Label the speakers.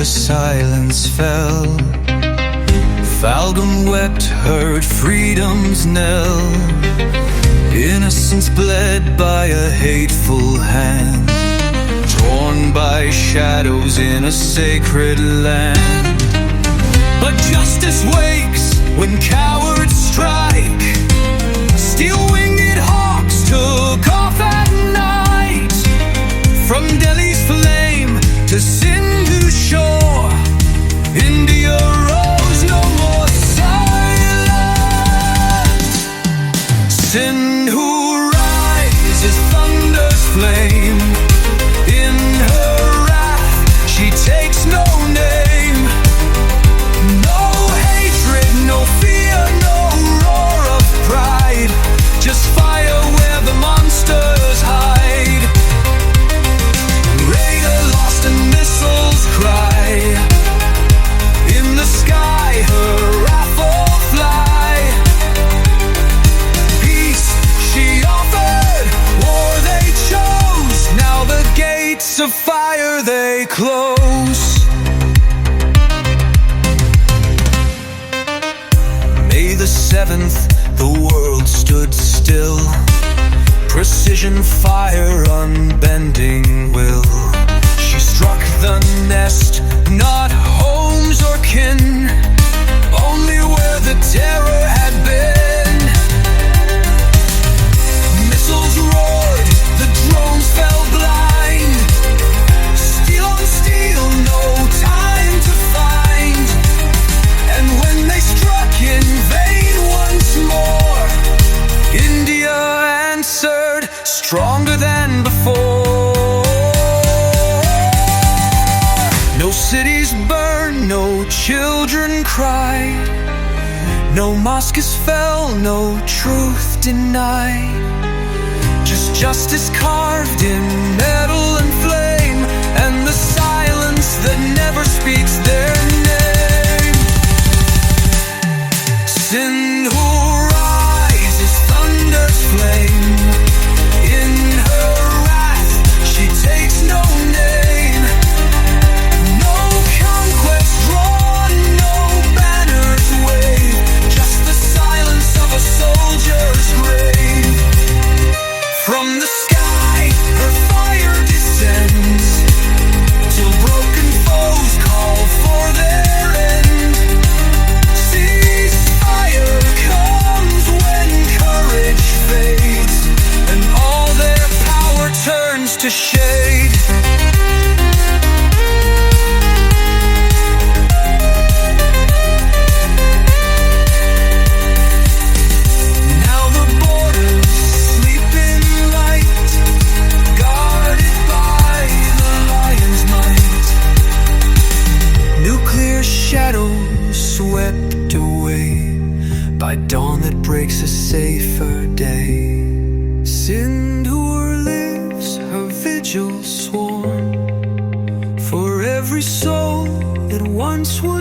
Speaker 1: the silence fell, Falcon wept, heard freedom's knell. Innocence bled by a hateful hand, torn by shadows in a sacred land. But justice wakes when cowards strike. Steel-winged hawks took off at night. From Delhi's flame to Sindhoor shore, India rose, no more silence. Sindhoor rises, thunder's flame. In her wrath, she takes no name. No hatred, no fear, no roar of pride. Just fire where the monsters hide. Raider lost and missiles cry. In the sky, her rifle fly. Peace she offered, war they chose. Now the gates of fire they close. May the 7th, the world stood still. Precision fire, unbending will. She struck the nest, not homes or kin, only where the terror had been. Missiles roared, the drones fell blind. Steel on steel, no time to find. And when they struck in vain once more, India answered stronger than before. No cities burned, no children cried. No mosques fell, no truth denied. Just justice carved in metal and flame, and the silence that never speaks their name. Sindhoor rises, thunder's flame. In her wrath, she takes no name. No conquest drawn, no banners wave. Just the silence of a soldier's grave. From the sky, her fire descends, till broken foes call for their end. Ceasefire comes when courage fades, and all their power turns to shade. Now the borders sleep in light, guarded by the lion's might. Nuclear shadows swept away by dawn that breaks a safer day. Sindhoor lives, her vigil sworn, for every soul that once was